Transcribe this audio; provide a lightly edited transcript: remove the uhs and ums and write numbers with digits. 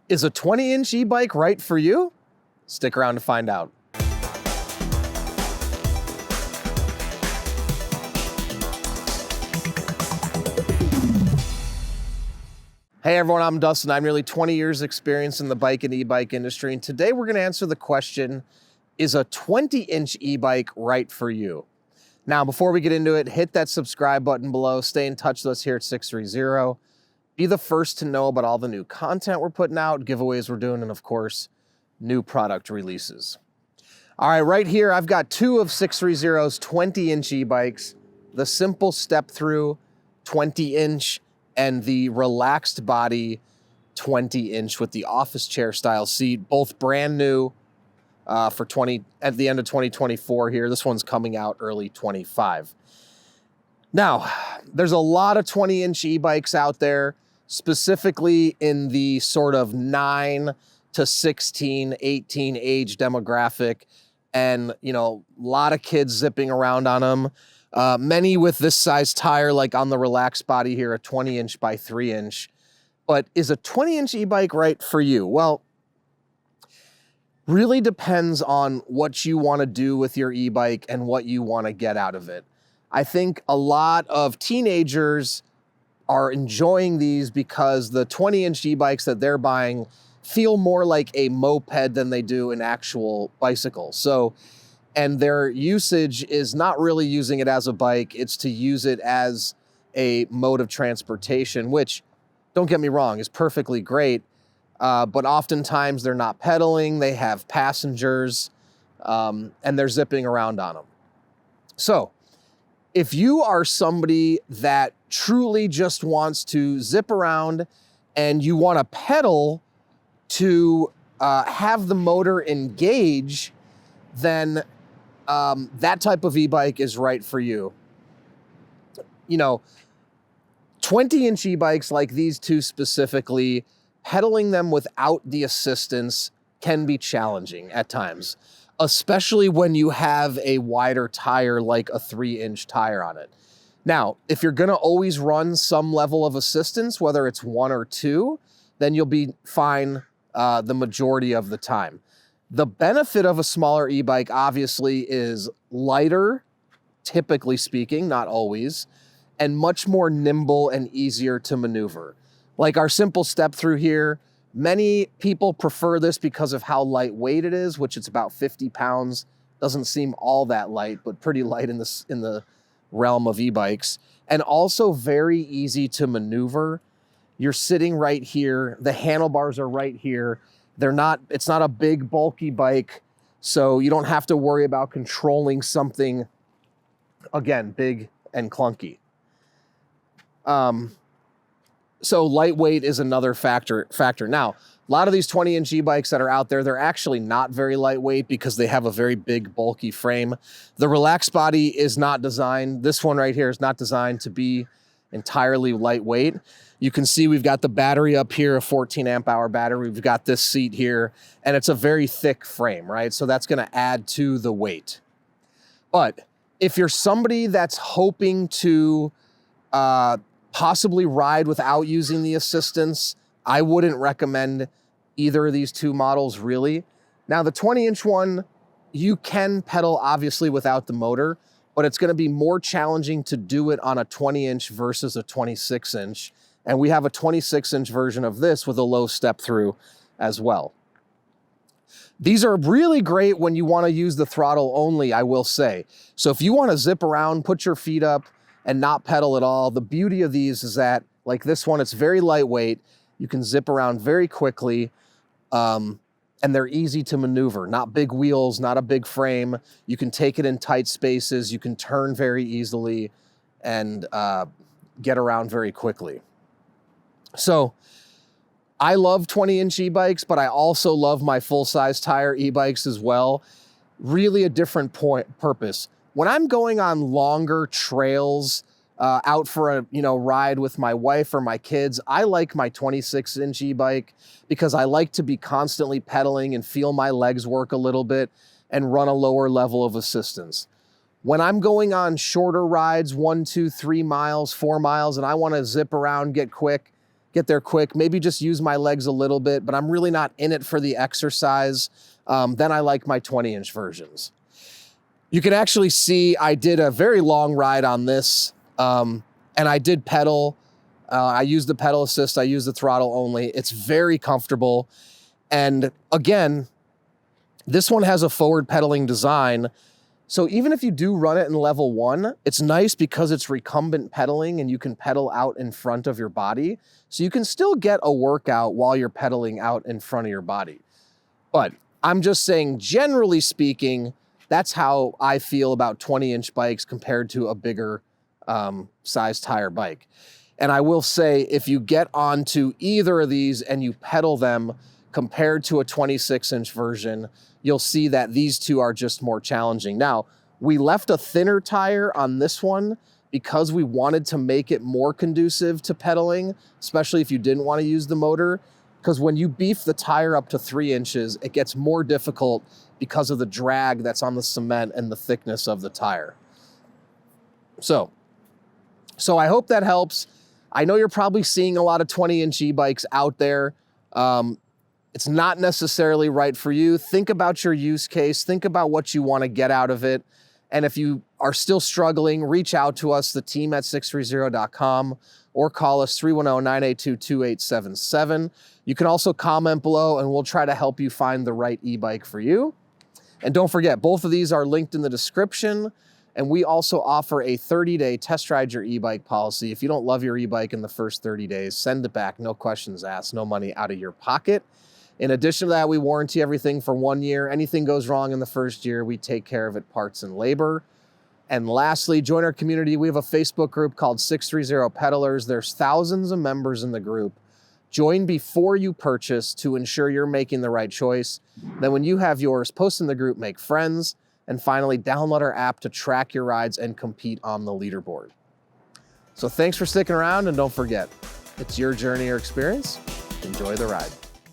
Is a 20-inch e-bike right for you? Stick around to find out. Hey everyone, I'm Dustin. I'm nearly 20 years experience in the bike and e-bike industry, and today we're going to answer the question, is a 20-inch e-bike right for you? Now, before we get into it, hit that subscribe button below, stay in touch with us here at 630. Be the first to know about all the new content we're putting out, giveaways we're doing, and of course, new product releases. All right, right here, I've got two of 630's 20-inch e-bikes, the simple step-through 20-inch and the relaxed body 20-inch with the office chair style seat, both brand new at the end of 2024 here. This one's coming out early 25. Now, there's a lot of 20-inch e-bikes out there, specifically in the sort of 9 to 16, 18 age demographic, and a lot of kids zipping around on them. Many with this size tire, like on the relaxed body here, a 20-inch by 3-inch. But is a 20-inch e-bike right for you? Well, really depends on what you want to do with your e-bike and what you want to get out of it. I think a lot of teenagers are enjoying these because the 20-inch e-bikes that they're buying feel more like a moped than they do an actual bicycle. And their usage is not really using it as a bike, it's to use it as a mode of transportation, which, don't get me wrong, is perfectly great. But oftentimes they're not pedaling, they have passengers, and they're zipping around on them. So if you are somebody that truly just wants to zip around and you want to pedal to have the motor engage, then that type of e-bike is right for you. 20-inch e-bikes like these two specifically, pedaling them without the assistance can be challenging at times, especially when you have a wider tire like a 3-inch tire on it. Now, if you're going to always run some level of assistance, whether it's 1 or 2, then you'll be fine the majority of the time. The benefit of a smaller e-bike obviously is lighter, typically speaking, not always, and much more nimble and easier to maneuver. Like our simple step through here, many people prefer this because of how lightweight it is, which it's about 50 pounds. Doesn't seem all that light, but pretty light in the realm of e-bikes. And also very easy to maneuver. You're sitting right here, the handlebars are right here. It's not a big bulky bike, so you don't have to worry about controlling something, again, big and clunky. So lightweight is another factor. Now, a lot of these 20-inch e-bikes that are out there, they're actually not very lightweight because they have a very big, bulky frame. The relaxed body is not designed, this one right here is not designed to be entirely lightweight. You can see we've got the battery up here, a 14 amp hour battery. We've got this seat here, and it's a very thick frame, right? So that's going to add to the weight. But if you're somebody that's hoping to possibly ride without using the assistance, I wouldn't recommend either of these two models really. Now the 20-inch one, you can pedal obviously without the motor, but it's going to be more challenging to do it on a 20-inch versus a 26-inch. And we have a 26-inch version of this with a low step through as well. These are really great when you want to use the throttle only, I will say. So if you want to zip around, put your feet up and not pedal at all, the beauty of these is that, like this one, it's very lightweight. You can zip around very quickly, and they're easy to maneuver. Not big wheels, not a big frame. You can take it in tight spaces. You can turn very easily and get around very quickly. So I love 20-inch e-bikes, but I also love my full-size tire e-bikes as well. Really a different purpose. When I'm going on longer trails, out for a ride with my wife or my kids, I like my 26-inch e-bike because I like to be constantly pedaling and feel my legs work a little bit and run a lower level of assistance. When I'm going on shorter rides, 1, 2, 3 miles, 4 miles, and I want to zip around, get get there quick, maybe just use my legs a little bit, but I'm really not in it for the exercise, then I like my 20-inch versions. You can actually see I did a very long ride on this, and I did pedal. I used the pedal assist, I used the throttle only. It's very comfortable. And again, this one has a forward pedaling design. So even if you do run it in level 1, it's nice because it's recumbent pedaling and you can pedal out in front of your body. So you can still get a workout while you're pedaling out in front of your body. But I'm just saying, generally speaking, that's how I feel about 20-inch bikes compared to a bigger size tire bike. And I will say, if you get onto either of these and you pedal them compared to a 26-inch version, you'll see that these two are just more challenging. Now, we left a thinner tire on this one because we wanted to make it more conducive to pedaling, especially if you didn't want to use the motor. Because when you beef the tire up to 3 inches, it gets more difficult because of the drag that's on the cement and the thickness of the tire. So I hope that helps. I know you're probably seeing a lot of 20-inch e-bikes out there. It's not necessarily right for you. Think about your use case. Think about what you want to get out of it. And if you are still struggling, reach out to us, the team at sixthreezero.com, or call us 310-982-2877. You can also comment below and we'll try to help you find the right e-bike for you. And don't forget, both of these are linked in the description. And we also offer a 30-day test ride your e-bike policy. If you don't love your e-bike in the first 30 days, send it back, no questions asked, no money out of your pocket. In addition to that, we warranty everything for 1 year. Anything goes wrong in the first year, we take care of it, parts and labor. And lastly, join our community. We have a Facebook group called 630 Pedalers. There's thousands of members in the group. Join before you purchase to ensure you're making the right choice. Then when you have yours, post in the group, make friends. And finally, download our app to track your rides and compete on the leaderboard. So thanks for sticking around, and don't forget, it's your journey or experience. Enjoy the ride.